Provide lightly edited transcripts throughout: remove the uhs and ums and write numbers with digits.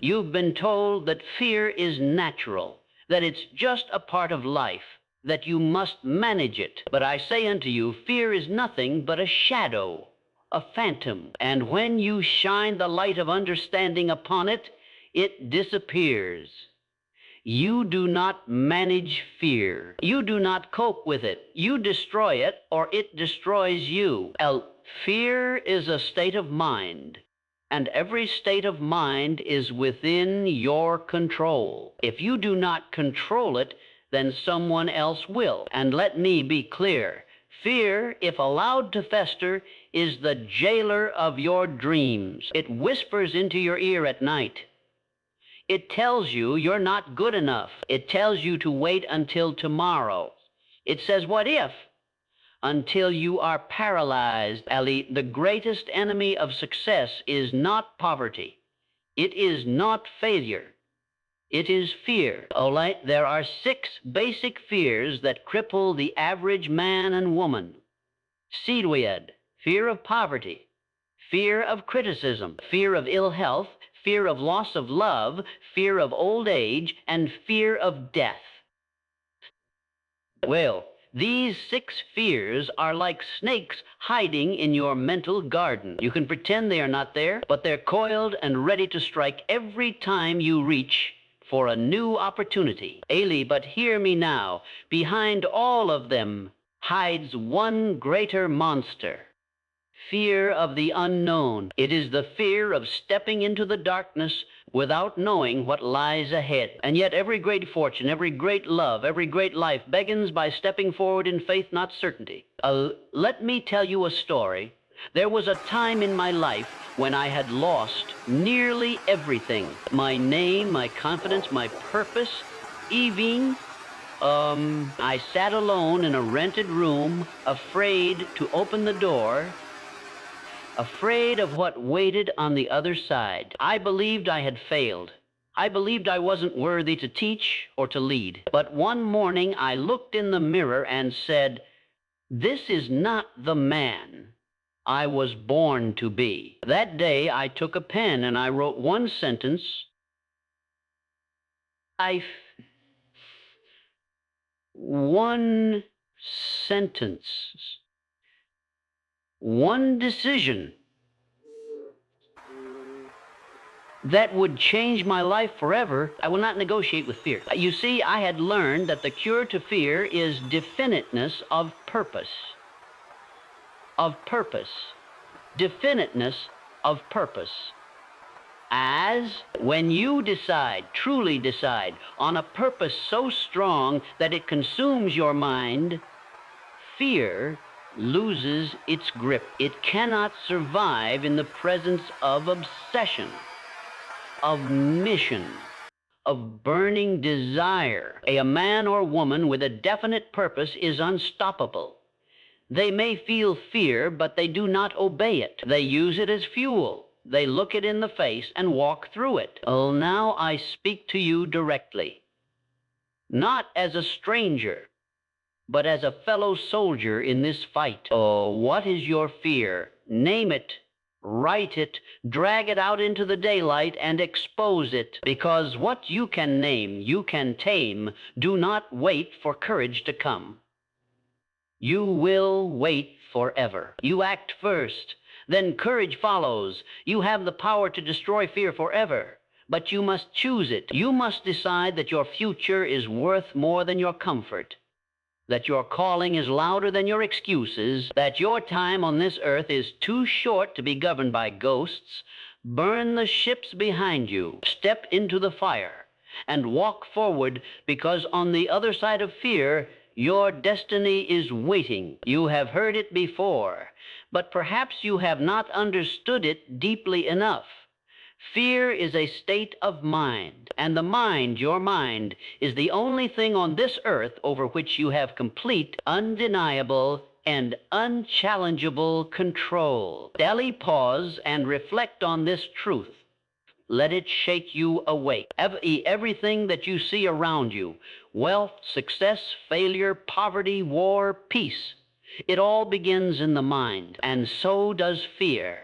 You've been told that fear is natural, that it's just a part of life, that you must manage it. But I say unto you, fear is nothing but a shadow, a phantom, and when you shine the light of understanding upon it, it disappears. You do not manage fear. You do not cope with it. You destroy it, or it destroys you. Fear is a state of mind, and every state of mind is within your control. If you do not control it, then someone else will. And let me be clear. Fear, if allowed to fester, is the jailer of your dreams. It whispers into your ear at night. It tells you you're not good enough. It tells you to wait until tomorrow. It says, what if? Until you are paralyzed. Ali, the greatest enemy of success is not poverty. It is not failure. It is fear. All right, there are 6 basic fears that cripple the average man and woman. Seedweed, fear of poverty, fear of criticism, fear of ill health, fear of loss of love, fear of old age, and fear of death. Well, these 6 fears are like snakes hiding in your mental garden. You can pretend they are not there, but they're coiled and ready to strike every time you reach for a new opportunity. Eli, but hear me now. Behind all of them hides one greater monster. Fear of the unknown. It is the fear of stepping into the darkness without knowing what lies ahead. And yet every great fortune, every great love, every great life begins by stepping forward in faith, not certainty. Let me tell you a story. There was a time in my life when I had lost nearly everything. My name, my confidence, my purpose, even I sat alone in a rented room, afraid to open the door, afraid of what waited on the other side. I believed I had failed. I believed I wasn't worthy to teach or to lead. But one morning I looked in the mirror and said, this is not the man I was born to be. That day I took a pen and I wrote one sentence. One sentence. One decision that would change my life forever. I will not negotiate with fear. You see, I had learned that the cure to fear is definiteness of purpose. Of purpose. Definiteness of purpose. As when you decide, truly decide, on a purpose so strong that it consumes your mind, fear loses its grip. It cannot survive in the presence of obsession, of mission, of burning desire. A man or woman with a definite purpose is unstoppable. They may feel fear, but they do not obey it. They use it as fuel. They look it in the face and walk through it. Oh, now I speak to you directly, not as a stranger, but as a fellow soldier in this fight. Oh, what is your fear? Name it, write it, drag it out into the daylight and expose it. Because what you can name, you can tame. Do not wait for courage to come. You will wait forever. You act first, then courage follows. You have the power to destroy fear forever, but you must choose it. You must decide that your future is worth more than your comfort, that your calling is louder than your excuses, that your time on this earth is too short to be governed by ghosts. Burn the ships behind you, step into the fire, and walk forward, because on the other side of fear, your destiny is waiting. You have heard it before, but perhaps you have not understood it deeply enough. Fear is a state of mind, and the mind, your mind, is the only thing on this earth over which you have complete, undeniable, and unchallengeable control. Daily pause and reflect on this truth. Let it shake you awake. Everything that you see around you, wealth, success, failure, poverty, war, peace, it all begins in the mind, and so does fear.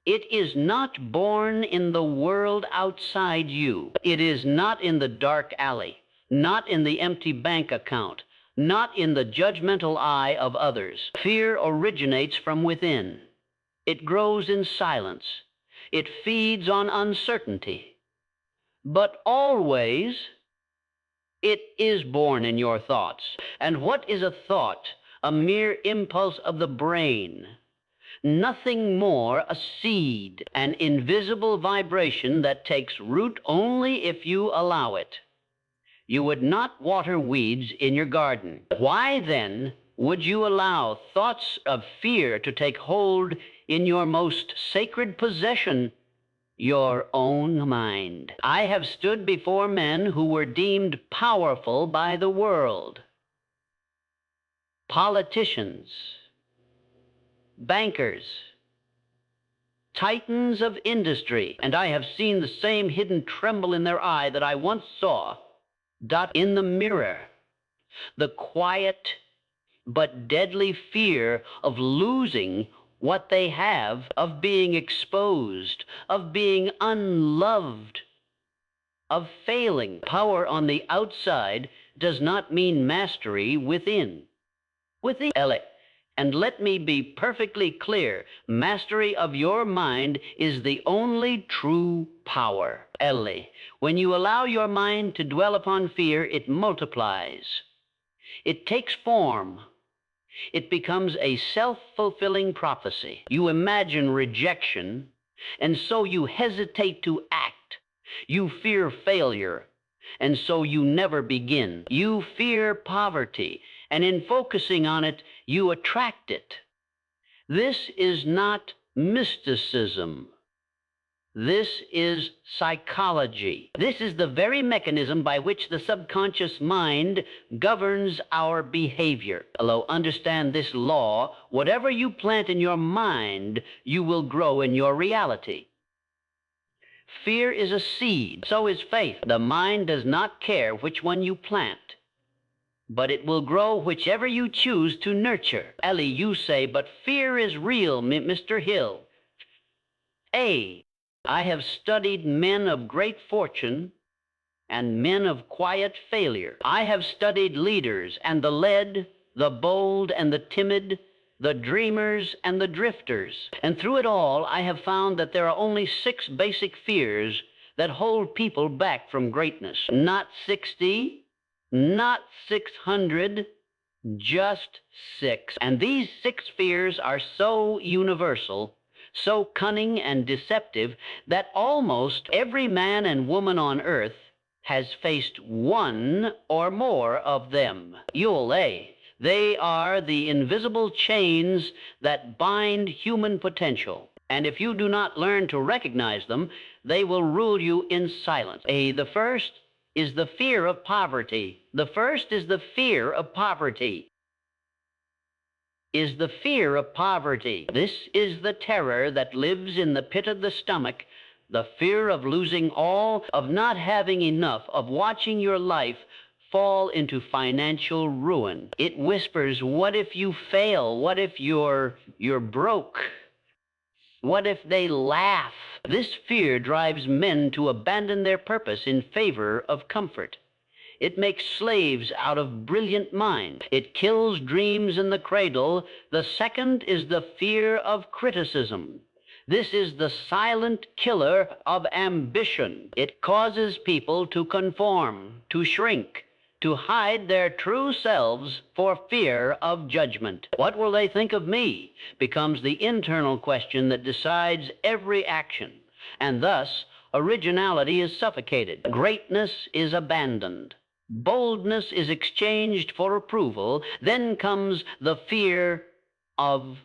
It is not born in the world outside you. It is not in the dark alley, not in the empty bank account, not in the judgmental eye of others. Fear originates from within. It grows in silence. It feeds on uncertainty. But always, it is born in your thoughts. And what is a thought? A mere impulse of the brain. Nothing more, a seed, an invisible vibration that takes root only if you allow it. You would not water weeds in your garden. Why then would you allow thoughts of fear to take hold in your most sacred possession, your own mind? I have stood before men who were deemed powerful by the world. Politicians, bankers, titans of industry, and I have seen the same hidden tremble in their eye that I once saw dot in the mirror, the quiet but deadly fear of losing what they have, of being exposed, of being unloved, of failing. Power on the outside does not mean mastery within. Within, and let me be perfectly clear, mastery of your mind is the only true power. Ellie, when you allow your mind to dwell upon fear, it multiplies. It takes form. It becomes a self-fulfilling prophecy. You imagine rejection, and so you hesitate to act. You fear failure, and so you never begin. You fear poverty, and in focusing on it, you attract it. This is not mysticism. This is psychology. This is the very mechanism by which the subconscious mind governs our behavior. Although understand this law, whatever you plant in your mind, you will grow in your reality. Fear is a seed, so is faith. The mind does not care which one you plant, but it will grow whichever you choose to nurture. Ellie, you say, but fear is real, Mr. Hill. I have studied men of great fortune and men of quiet failure. I have studied leaders and the led, the bold and the timid, the dreamers and the drifters. And through it all, I have found that there are only 6 basic fears that hold people back from greatness. Not 60, not 600, just 6. And these 6 fears are so universal, so cunning and deceptive, that almost every man and woman on earth has faced one or more of them. They are the invisible chains that bind human potential. And if you do not learn to recognize them, they will rule you in silence. The first is the fear of poverty. The first is the fear of poverty. Is the fear of poverty. This is the terror that lives in the pit of the stomach, the fear of losing all, of not having enough, of watching your life fall into financial ruin. It whispers, what if you fail? What if you're broke? What if they laugh? This fear drives men to abandon their purpose in favor of comfort. It makes slaves out of brilliant minds. It kills dreams in the cradle. The second is the fear of criticism. This is the silent killer of ambition. It causes people to conform, to shrink, to hide their true selves for fear of judgment. What will they think of me? Becomes the internal question that decides every action. And thus, originality is suffocated. Greatness is abandoned. Boldness is exchanged for approval. Then comes the fear of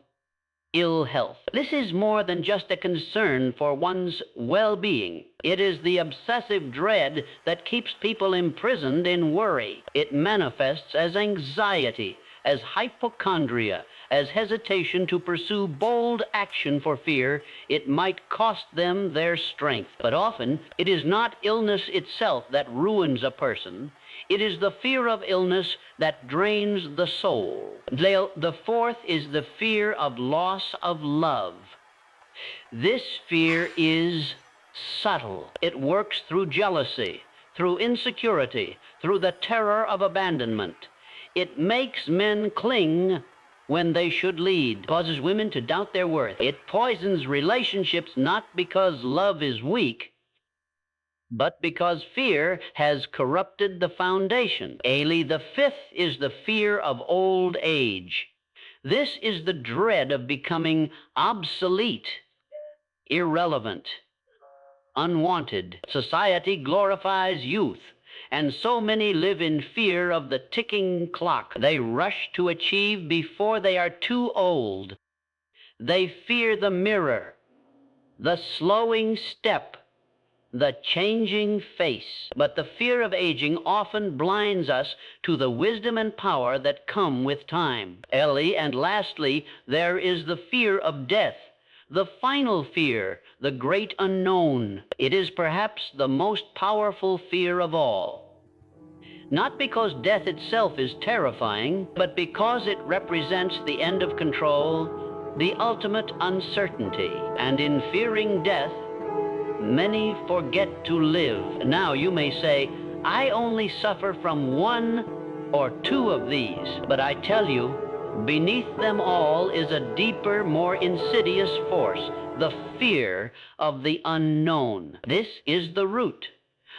ill health. This is more than just a concern for one's well-being. It is the obsessive dread that keeps people imprisoned in worry. It manifests as anxiety, as hypochondria, as hesitation to pursue bold action for fear it might cost them their strength. But often, it is not illness itself that ruins a person. It is the fear of illness that drains the soul. The fourth is the fear of loss of love. This fear is subtle. It works through jealousy, through insecurity, through the terror of abandonment. It makes men cling when they should lead, causes women to doubt their worth. It poisons relationships not because love is weak, but because fear has corrupted the foundation. Ailey, the fifth is the fear of old age. This is the dread of becoming obsolete, irrelevant, unwanted. Society glorifies youth, and so many live in fear of the ticking clock. They rush to achieve before they are too old. They fear the mirror, the slowing step, the changing face. But the fear of aging often blinds us to the wisdom and power that come with time. Ellie, and lastly, there is the fear of death, the final fear, the great unknown. It is perhaps the most powerful fear of all. Not because death itself is terrifying, but because it represents the end of control, the ultimate uncertainty. And in fearing death, many forget to live. Now you may say, I only suffer from one or two of these, but I tell you, beneath them all is a deeper, more insidious force, the fear of the unknown. This is the root,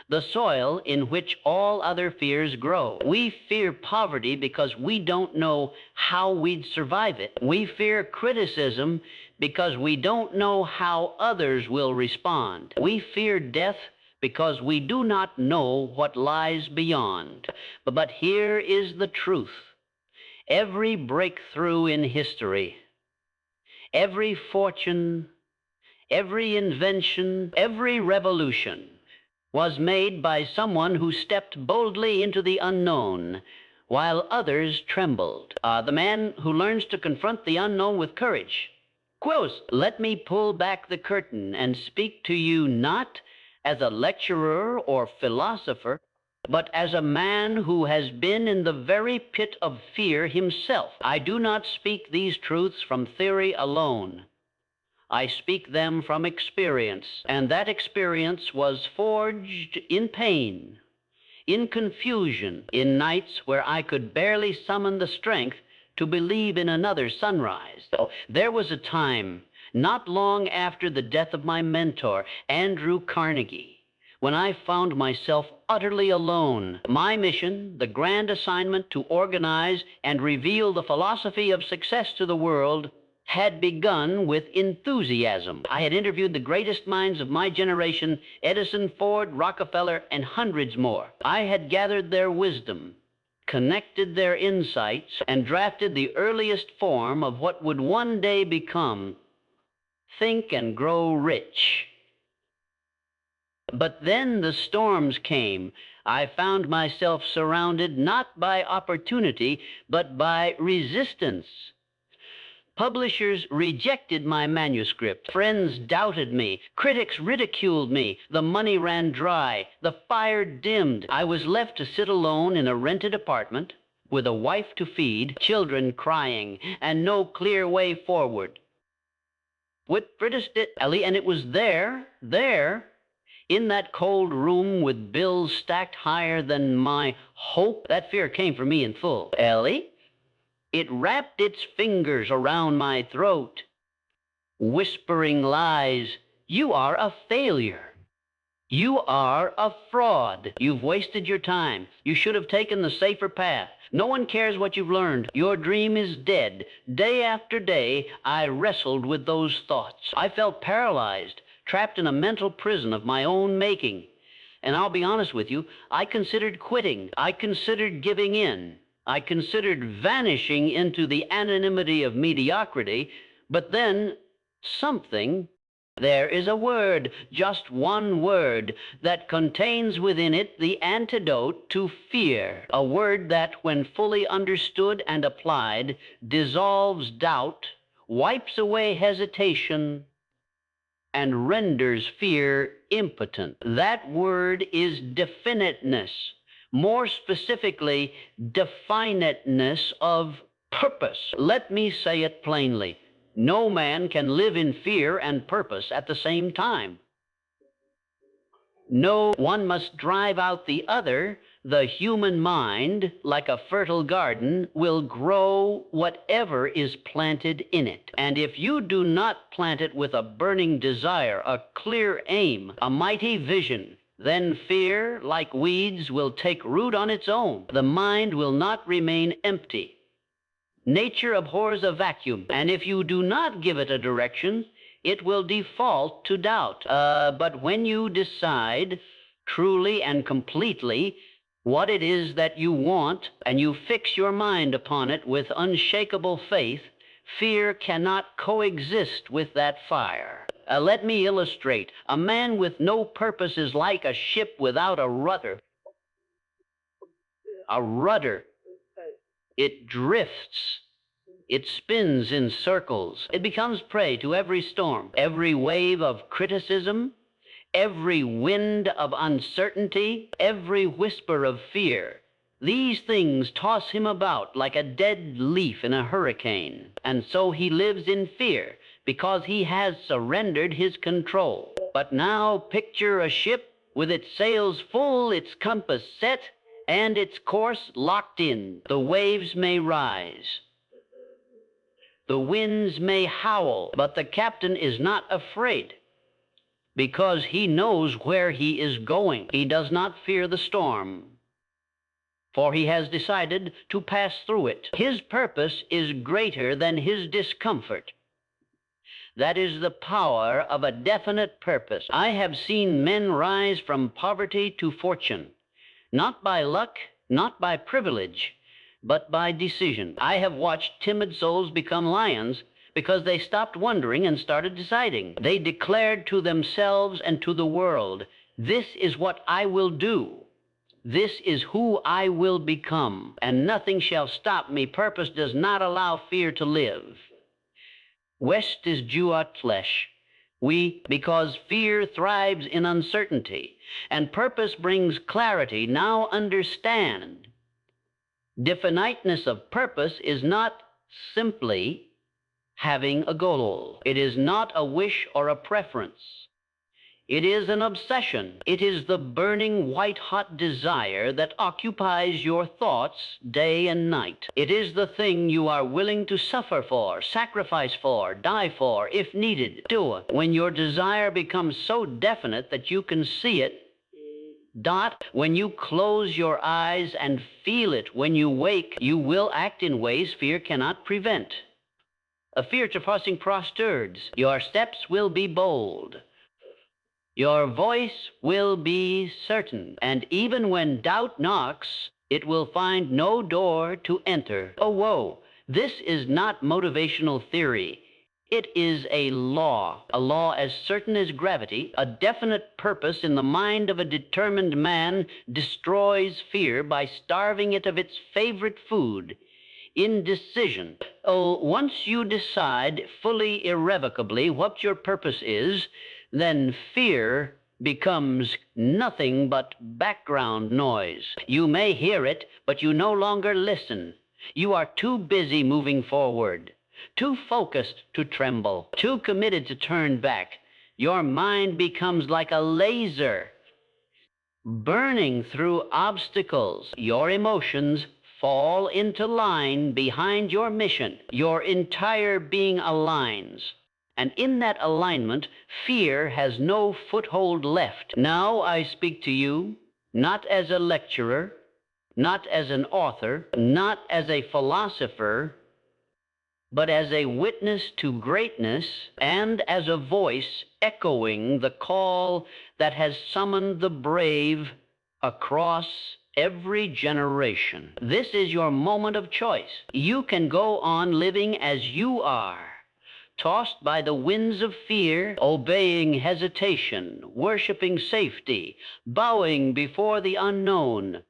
the soil in which all other fears grow. We fear poverty because we don't know how we'd survive it. We fear criticism because we don't know how others will respond. We fear death because we do not know what lies beyond. But here is the truth. Every breakthrough in history, every fortune, every invention, every revolution was made by someone who stepped boldly into the unknown while others trembled. The man who learns to confront the unknown with courage. Quos, let me pull back the curtain and speak to you not as a lecturer or philosopher, but as a man who has been in the very pit of fear himself. I do not speak these truths from theory alone. I speak them from experience, and that experience was forged in pain, in confusion, in nights where I could barely summon the strength to believe in another sunrise. There was a time, not long after the death of my mentor, Andrew Carnegie, when I found myself utterly alone. My mission, the grand assignment to organize and reveal the philosophy of success to the world, had begun with enthusiasm. I had interviewed the greatest minds of my generation, Edison, Ford, Rockefeller, and hundreds more. I had gathered their wisdom, connected their insights, and drafted the earliest form of what would one day become Think and Grow Rich. But then the storms came. I found myself surrounded not by opportunity, but by resistance. Publishers rejected my manuscript. Friends doubted me. Critics ridiculed me. The money ran dry. The fire dimmed. I was left to sit alone in a rented apartment with a wife to feed, children crying, and no clear way forward. Whitford did, Ellie, and it was there, in that cold room with bills stacked higher than my hope, that fear came for me in full. Ellie? It wrapped its fingers around my throat, whispering lies. You are a failure. You are a fraud. You've wasted your time. You should have taken the safer path. No one cares what you've learned. Your dream is dead. Day after day, I wrestled with those thoughts. I felt paralyzed, trapped in a mental prison of my own making. And I'll be honest with you, I considered quitting. I considered giving in. I considered vanishing into the anonymity of mediocrity, but then there is a word, just one word, that contains within it the antidote to fear, a word that, when fully understood and applied, dissolves doubt, wipes away hesitation, and renders fear impotent. That word is definiteness. More specifically, definiteness of purpose. Let me say it plainly. No man can live in fear and purpose at the same time. No, one must drive out the other. The human mind, like a fertile garden, will grow whatever is planted in it. And if you do not plant it with a burning desire, a clear aim, a mighty vision, then fear, like weeds, will take root on its own. The mind will not remain empty. Nature abhors a vacuum, and if you do not give it a direction, it will default to doubt. But when you decide truly and completely what it is that you want, and you fix your mind upon it with unshakable faith, fear cannot coexist with that fire. Let me illustrate. A man with no purpose is like a ship without a rudder. A rudder. It drifts. It spins in circles. It becomes prey to every storm, every wave of criticism, every wind of uncertainty, every whisper of fear. These things toss him about like a dead leaf in a hurricane, and so he lives in fear because he has surrendered his control. But now picture a ship with its sails full, its compass set, and its course locked in. The waves may rise. The winds may howl, but the captain is not afraid because he knows where he is going. He does not fear the storm, for he has decided to pass through it. His purpose is greater than his discomfort. That is the power of a definite purpose. I have seen men rise from poverty to fortune, not by luck, not by privilege, but by decision. I have watched timid souls become lions because they stopped wondering and started deciding. They declared to themselves and to the world, "This is what I will do. This is who I will become, and nothing shall stop me." Purpose does not allow fear to live. West is Jewat flesh. Because fear thrives in uncertainty, and purpose brings clarity. Now understand. Definiteness of purpose is not simply having a goal. It is not a wish or a preference. It is an obsession. It is the burning white-hot desire that occupies your thoughts day and night. It is the thing you are willing to suffer for, sacrifice for, die for, if needed. Do it. When your desire becomes so definite that you can see it, when you close your eyes and feel it when you wake, you will act in ways fear cannot prevent. A fear to crossing prosturds. Your steps will be bold. Your voice will be certain, and even when doubt knocks, it will find no door to enter. Oh, whoa, this is not motivational theory. It is a law as certain as gravity. A definite purpose in the mind of a determined man destroys fear by starving it of its favorite food, indecision. Oh, once you decide fully irrevocably what your purpose is, then fear becomes nothing but background noise. You may hear it, but you no longer listen. You are too busy moving forward, too focused to tremble, too committed to turn back. Your mind becomes like a laser, burning through obstacles. Your emotions fall into line behind your mission. Your entire being aligns. And in that alignment, fear has no foothold left. Now I speak to you, not as a lecturer, not as an author, not as a philosopher, but as a witness to greatness and as a voice echoing the call that has summoned the brave across every generation. This is your moment of choice. You can go on living as you are, tossed by the winds of fear, obeying hesitation, worshiping safety, bowing before the unknown.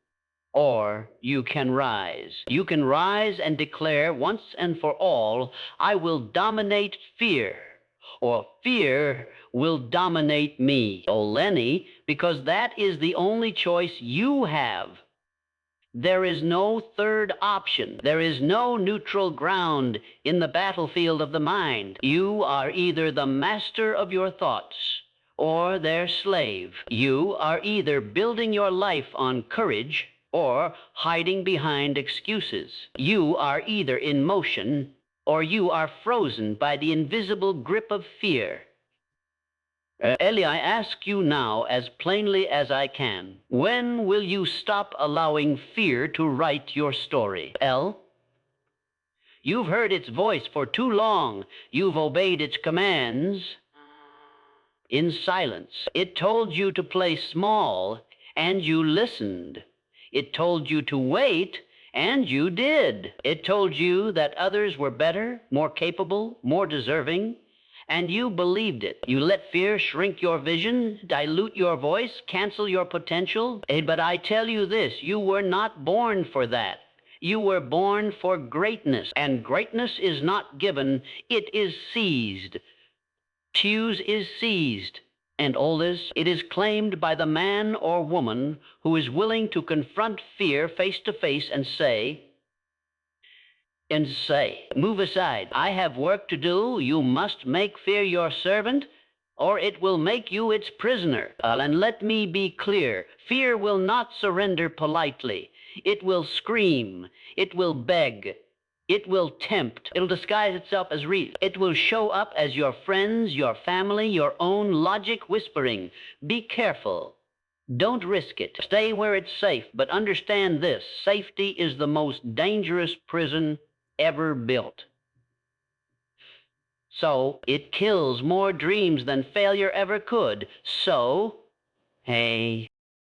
Or you can rise. You can rise and declare once and for all, "I will dominate fear," or "Fear will dominate me." Oh, Lenny, because that is the only choice you have. There is no third option. There is no neutral ground in the battlefield of the mind. You are either the master of your thoughts or their slave. You are either building your life on courage or hiding behind excuses. You are either in motion or you are frozen by the invisible grip of fear. Ellie, I ask you now as plainly as I can, when will you stop allowing fear to write your story? Elle? You've heard its voice for too long. You've obeyed its commands in silence. It told you to play small, and you listened. It told you to wait, and you did. It told you that others were better, more capable, more deserving, and you believed it. You let fear shrink your vision, dilute your voice, cancel your potential. But I tell you this, you were not born for that. You were born for greatness, and greatness is not given, it is seized. Choose is seized, and always it is claimed by the man or woman who is willing to confront fear face to face and say, move aside. I have work to do. You must make fear your servant, or it will make you its prisoner. And let me be clear, fear will not surrender politely. It will scream. It will beg. It will tempt. It'll disguise itself as real. It will show up as your friends, your family, your own logic whispering. Be careful. Don't risk it. Stay where it's safe, but understand this. Safety is the most dangerous prison ever built. So it kills more dreams than failure ever could. So, hey,